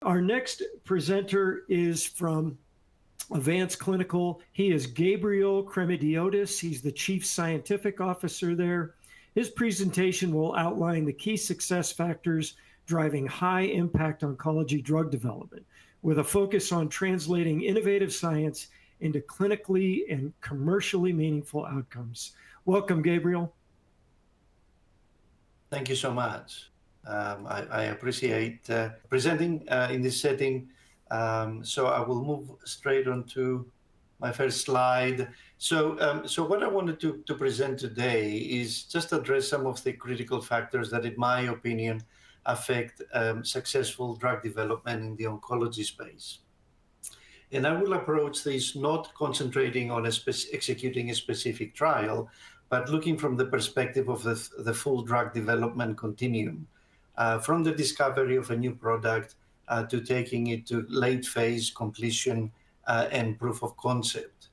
Our next presenter is from Avance Clinical. He is Gabriel Kremmidiotis. He's the Chief Scientific Officer there. His presentation will outline the key success factors driving high-impact oncology drug development, with a focus on translating innovative science into clinically and commercially meaningful outcomes. Welcome, Gabriel. Thank you so much. I appreciate presenting in this setting. So I will move straight on to my first slide. So what I wanted to present today is just address some of the critical factors that, in my opinion, affect successful drug development in the oncology space. And I will approach this not concentrating on executing a specific trial, but looking from the perspective of the full drug development continuum, from the discovery of a new product to taking it to late phase completion and proof of concept.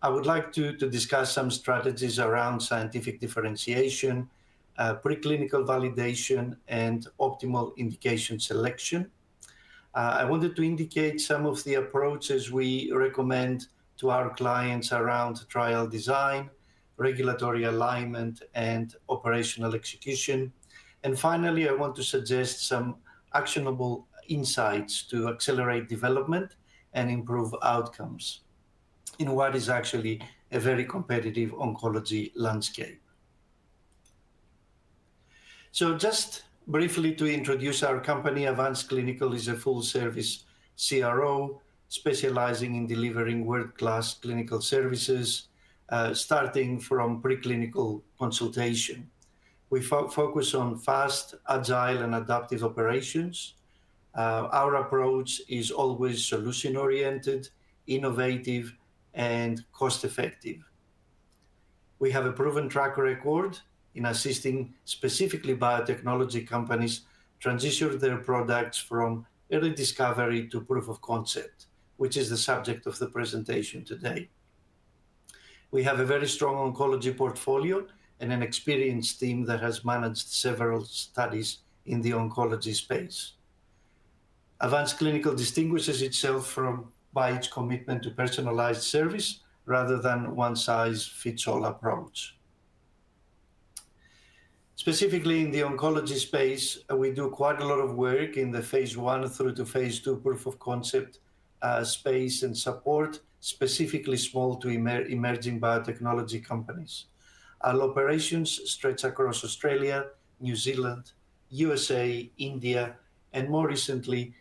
I would like to discuss some strategies around scientific differentiation, preclinical validation, and optimal indication selection. I wanted to indicate some of the approaches we recommend to our clients around trial design, regulatory alignment, and operational execution. And finally, I want to suggest some actionable insights to accelerate development and improve outcomes in what is actually a very competitive oncology landscape. So just briefly to introduce our company, Avance Clinical is a full-service CRO specializing in delivering world-class clinical services, starting from preclinical consultation. We focus on fast, agile, and adaptive operations. Our approach is always solution-oriented, innovative, and cost-effective. We have a proven track record in assisting specifically biotechnology companies transition their products from early discovery to proof of concept, which is the subject of the presentation today. We have a very strong oncology portfolio and an experienced team that has managed several studies in the oncology space. Avance Clinical distinguishes itself by its commitment to personalized service rather than one-size-fits-all approach. Specifically in the oncology space, we do quite a lot of work in the phase 1 through to phase 2 proof of concept space and support specifically small to emerging biotechnology companies. Our operations stretch across Australia, New Zealand, USA, India, and more recently,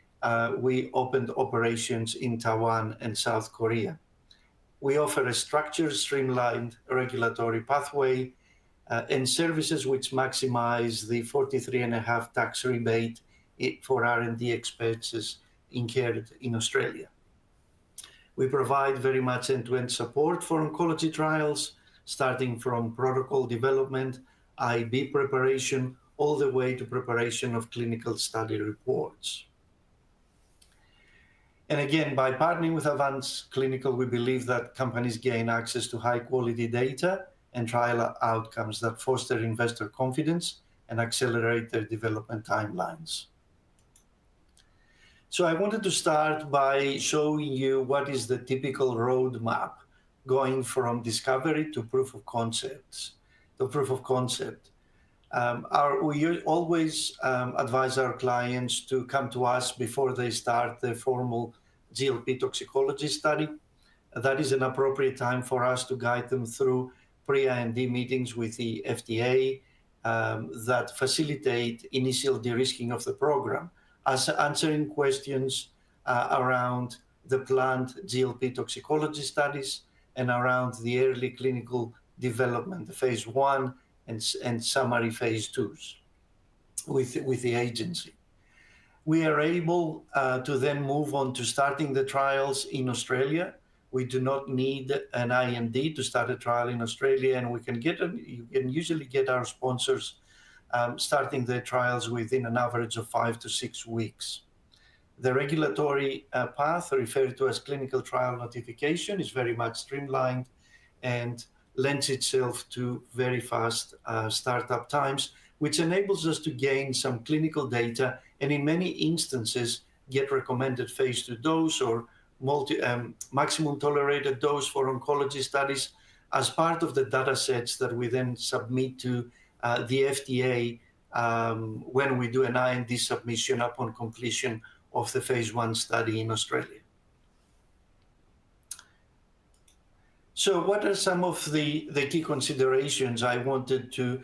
we opened operations in Taiwan and South Korea. We offer a structured, streamlined regulatory pathway and services which maximize the 43.5 tax rebate for R&D expenses incurred in Australia. We provide very much end-to-end support for oncology trials, starting from protocol development, IB preparation, all the way to preparation of clinical study reports. And again, by partnering with Avance Clinical, we believe that companies gain access to high-quality data and trial outcomes that foster investor confidence and accelerate their development timelines. So I wanted to start by showing you what is the typical roadmap going from discovery to proof of concept. We always advise our clients to come to us before they start the formal GLP toxicology study. That is an appropriate time for us to guide them through pre-IND meetings with the FDA that facilitate initial de-risking of the program, as answering questions around the planned GLP toxicology studies and around the early clinical development, the phase 1 and summary phase 2s with the agency. We are able to then move on to starting the trials in Australia. We do not need an IND to start a trial in Australia, and you can usually get our sponsors starting their trials within an average of 5 to 6 weeks. The regulatory path, referred to as clinical trial notification, is very much streamlined and lends itself to very fast startup times, which enables us to gain some clinical data and in many instances get recommended phase 2 dose or maximum tolerated dose for oncology studies as part of the data sets that we then submit to the FDA when we do an IND submission upon completion of the phase 1 study in Australia. So what are some of the key considerations I wanted to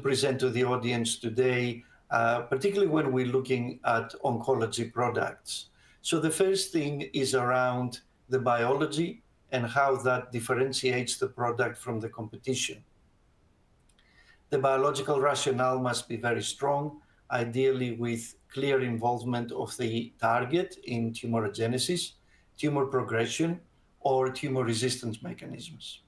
present to the audience today, particularly when we're looking at oncology products? So the first thing is around the biology and how that differentiates the product from the competition. The biological rationale must be very strong, ideally with clear involvement of the target in tumorigenesis, tumor progression, or tumor resistance mechanisms.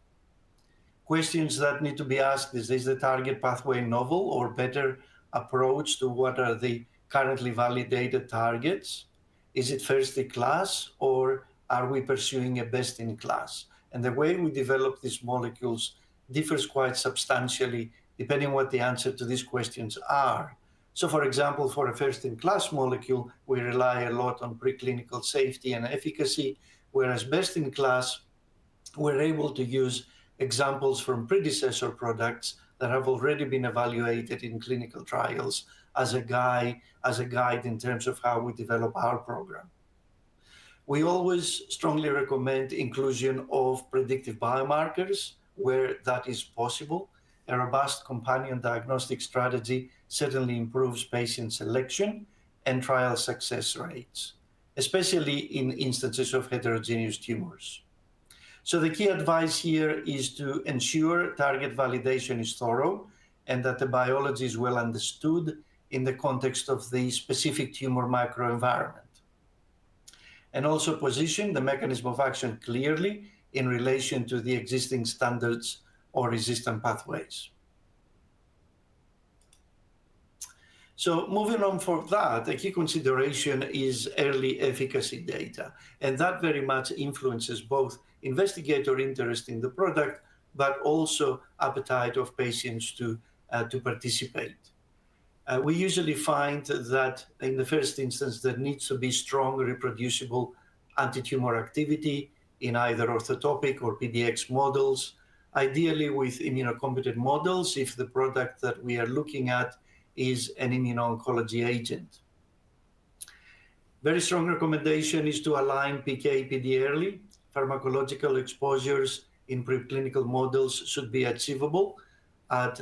Questions that need to be asked is the target pathway novel or better approach to what are the currently validated targets? Is it first in class, or are we pursuing a best in class? And the way we develop these molecules differs quite substantially depending on what the answer to these questions are. So for example, for a first in class molecule, we rely a lot on preclinical safety and efficacy, whereas best in class, we're able to use examples from predecessor products that have already been evaluated in clinical trials as a guide in terms of how we develop our program. We always strongly recommend inclusion of predictive biomarkers where that is possible. A robust companion diagnostic strategy certainly improves patient selection and trial success rates, especially in instances of heterogeneous tumors. So the key advice here is to ensure target validation is thorough and that the biology is well understood in the context of the specific tumor microenvironment. And also position the mechanism of action clearly in relation to the existing standards or resistant pathways. So moving on for that, a key consideration is early efficacy data, and that very much influences both investigator interest in the product, but also appetite of patients to participate. We usually find that in the first instance, there needs to be strong reproducible anti-tumor activity in either orthotopic or PDX models, ideally with immunocompetent models if the product that we are looking at is an immuno-oncology agent. Very strong recommendation is to align PK/PD early. Pharmacological exposures in preclinical models should be achievable at,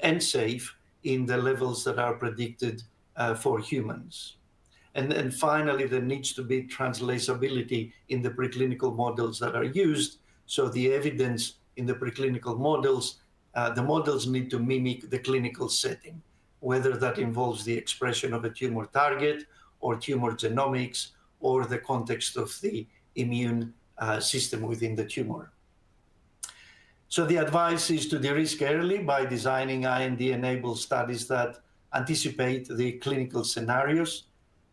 and safe in the levels that are predicted for humans. And finally, there needs to be translatability in the preclinical models that are used. So the evidence in the preclinical models, the models need to mimic the clinical setting, whether that involves the expression of a tumor target or tumor genomics or the context of the immune system within the tumor. So the advice is to de-risk early by designing IND-enabled studies that anticipate the clinical scenarios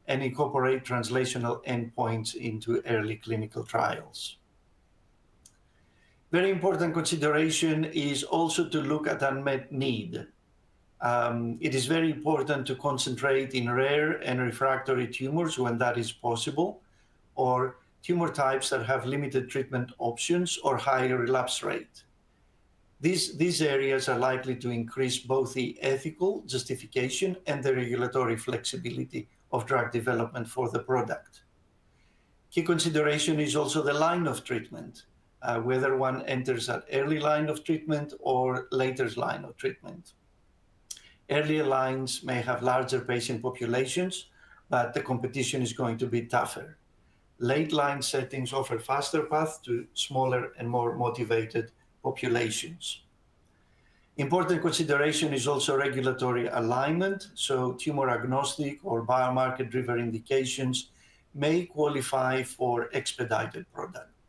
and incorporate translational endpoints into early clinical trials. Very important consideration is also to look at unmet need. It is very important to concentrate in rare and refractory tumors when that is possible, or tumor types that have limited treatment options or high relapse rate. These areas are likely to increase both the ethical justification and the regulatory flexibility of drug development for the product. Key consideration is also the line of treatment, whether one enters at early line of treatment or later line of treatment. Earlier lines may have larger patient populations, but the competition is going to be tougher. Late line settings offer faster path to smaller and more motivated populations. Important consideration is also regulatory alignment. So tumor agnostic or biomarker-driven indications may qualify for expedited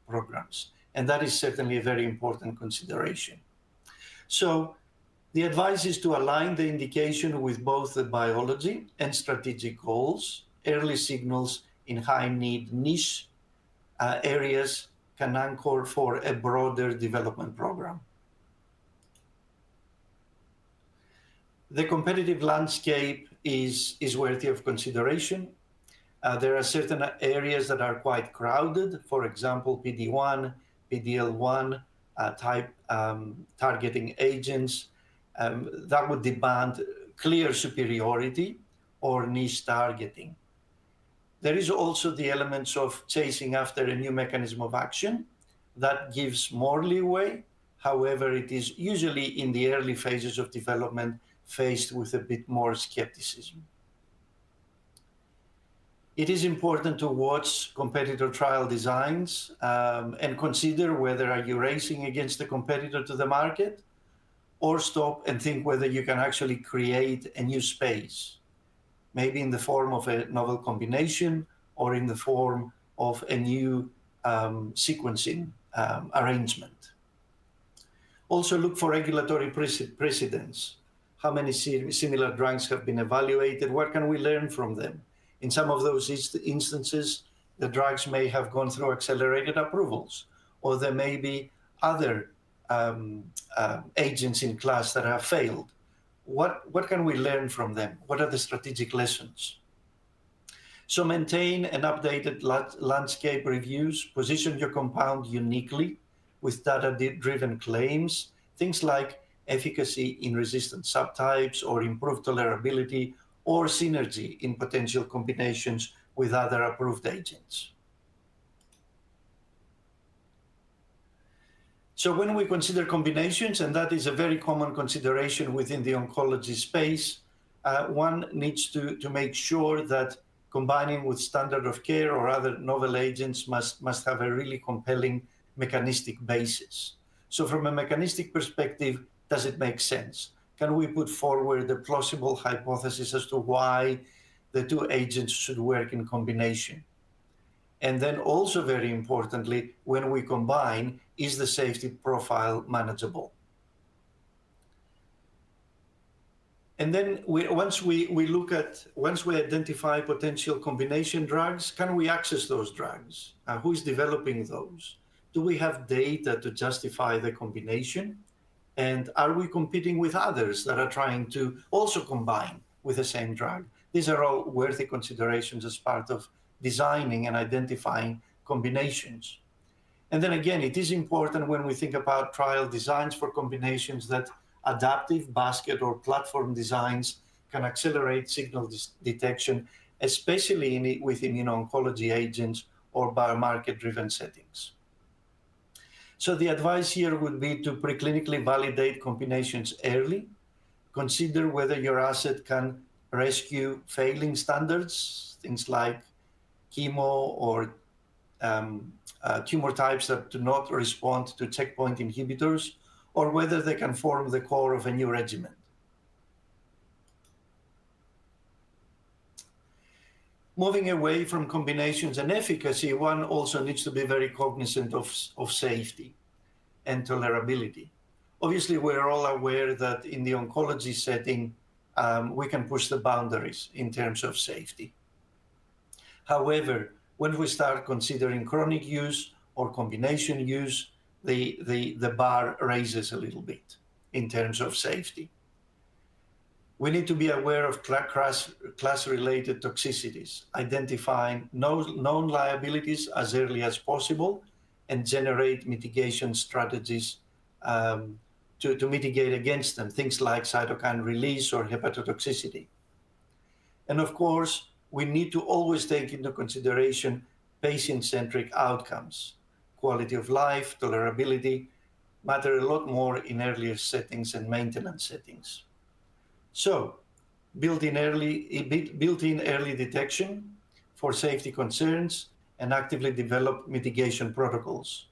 programs. And that is certainly a very important consideration. So the advice is to align the indication with both the biology and strategic goals. Early signals in high-need niche areas can anchor for a broader development program. The competitive landscape is worthy of consideration. There are certain areas that are quite crowded, for example, PD-1, PD-L1 type targeting agents that would demand clear superiority or niche targeting. There is also the elements of chasing after a new mechanism of action that gives more leeway. However, it is usually in the early phases of development faced with a bit more skepticism. It is important to watch competitor trial designs and consider whether are you racing against the competitor to the market, or stop and think whether you can actually create a new space, maybe in the form of a novel combination or in the form of a new sequencing arrangement. Also look for regulatory precedents. How many similar drugs have been evaluated? What can we learn from them? In some of those instances, the drugs may have gone through accelerated approvals, or there may be other agents in class that have failed. What can we learn from them? What are the strategic lessons? So maintain an updated landscape reviews, position your compound uniquely with data-driven claims, things like efficacy in resistant subtypes or improved tolerability or synergy in potential combinations with other approved agents. So when we consider combinations, and that is a very common consideration within the oncology space, one needs to make sure that combining with standard of care or other novel agents must have a really compelling mechanistic basis. So from a mechanistic perspective, does it make sense? Can we put forward a plausible hypothesis as to why the two agents should work in combination? And then also very importantly, when we combine, is the safety profile manageable? And then once we identify potential combination drugs, can we access those drugs? Who is developing those? Do we have data to justify the combination? And are we competing with others that are trying to also combine with the same drug? These are all worthy considerations as part of designing and identifying combinations. And then again, it is important when we think about trial designs for combinations that adaptive basket or platform designs can accelerate signal detection, especially with immuno-oncology agents or biomarker-driven settings. So the advice here would be to preclinically validate combinations early, consider whether your asset can rescue failing standards, things like chemo or tumor types that do not respond to checkpoint inhibitors, or whether they can form the core of a new regimen. Moving away from combinations and efficacy, one also needs to be very cognizant of safety and tolerability. Obviously, we're all aware that in the oncology setting, we can push the boundaries in terms of safety. However, when we start considering chronic use or combination use, the bar raises a little bit in terms of safety. We need to be aware of class-related toxicities, identifying known liabilities as early as possible, and generate mitigation strategies to mitigate against them, things like cytokine release or hepatotoxicity. And of course, we need to always take into consideration patient-centric outcomes. Quality of life, tolerability matter a lot more in earlier settings and maintenance settings. So, built-in early detection for safety concerns and actively develop mitigation protocols.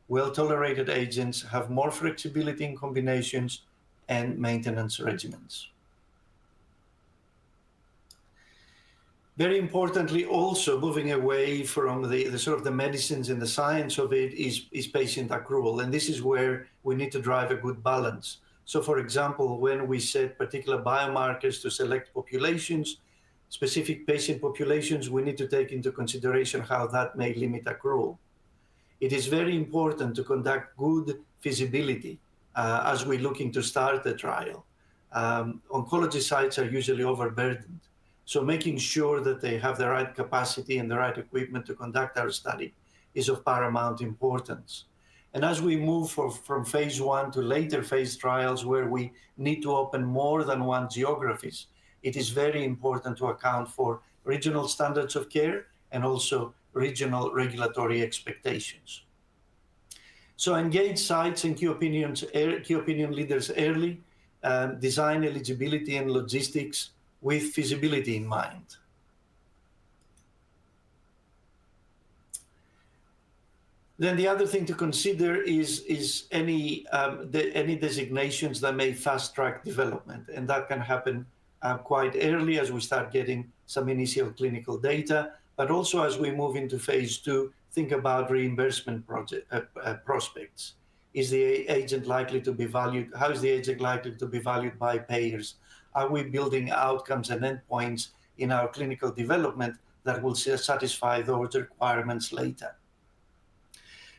Well-tolerated agents have more flexibility in combinations and maintenance regimens. Very importantly, also moving away from the sort of the medicines and the science of it is patient accrual. And this is where we need to drive a good balance. So for example, when we set particular biomarkers to select populations, specific patient populations, we need to take into consideration how that may limit accrual. It is very important to conduct good feasibility as we're looking to start the trial. Oncology sites are usually overburdened. So making sure that they have the right capacity and the right equipment to conduct our study is of paramount importance. And as we move from phase 1 to later phase trials where we need to open more than one geographies, it is very important to account for regional standards of care and also regional regulatory expectations. So engage sites and key opinion leaders early, design eligibility and logistics with feasibility in mind. Then the other thing to consider is any designations that may fast track development, and that can happen quite early as we start getting some initial clinical data, but also as we move into phase 2, think about reimbursement prospects. Is the agent likely to be valued? How is the agent likely to be valued by payers? Are we building outcomes and endpoints in our clinical development that will satisfy those requirements later?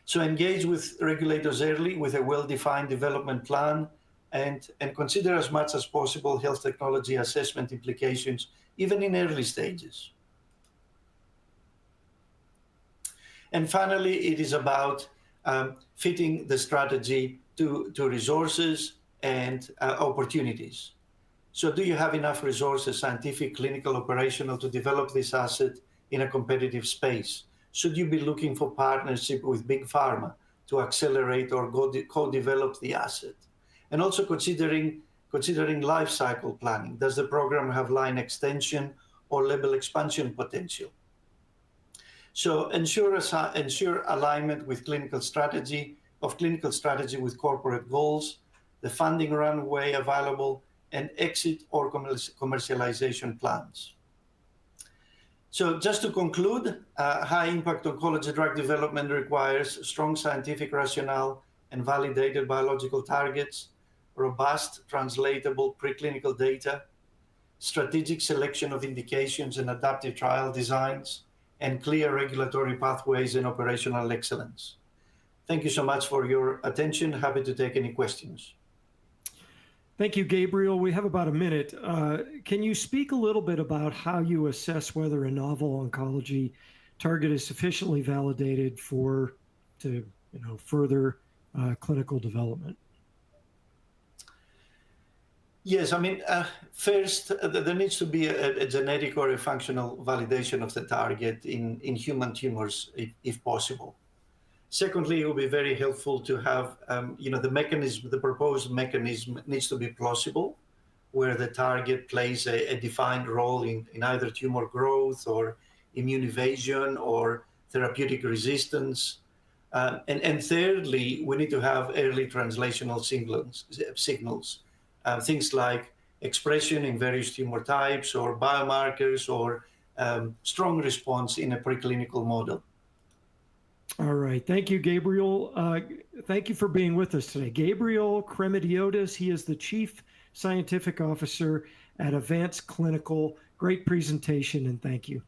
So engage with regulators early with a well-defined development plan and consider as much as possible health technology assessment implications, even in early stages. And finally, it is about fitting the strategy to resources and opportunities. So do you have enough resources, scientific, clinical, operational, to develop this asset in a competitive space? Should you be looking for partnership with big pharma to accelerate or co-develop the asset? And also considering life cycle planning. Does the program have line extension or label expansion potential? So ensure alignment with clinical strategy with corporate goals, the funding runway available, and exit or commercialization plans. So just to conclude, high-impact oncology drug development requires strong scientific rationale and validated biological targets, robust translatable preclinical data, strategic selection of indications and adaptive trial designs, and clear regulatory pathways and operational excellence. Thank you so much for your attention. Happy to take any questions. Thank you, Gabriel. We have about a minute. Can you speak a little bit about how you assess whether a novel oncology target is sufficiently validated to further clinical development? Yes, I mean, first, there needs to be a genetic or a functional validation of the target in human tumors, if possible. Secondly, it will be very helpful to have, the proposed mechanism needs to be plausible, where the target plays a defined role in either tumor growth or immune evasion or therapeutic resistance. And thirdly, we need to have early translational signals, things like expression in various tumor types or biomarkers or strong response in a preclinical model. All right. Thank you, Gabriel. Thank you for being with us today. Gabriel Kremmidiotis, he is the Chief Scientific Officer at Avance Clinical. Great presentation, and thank you.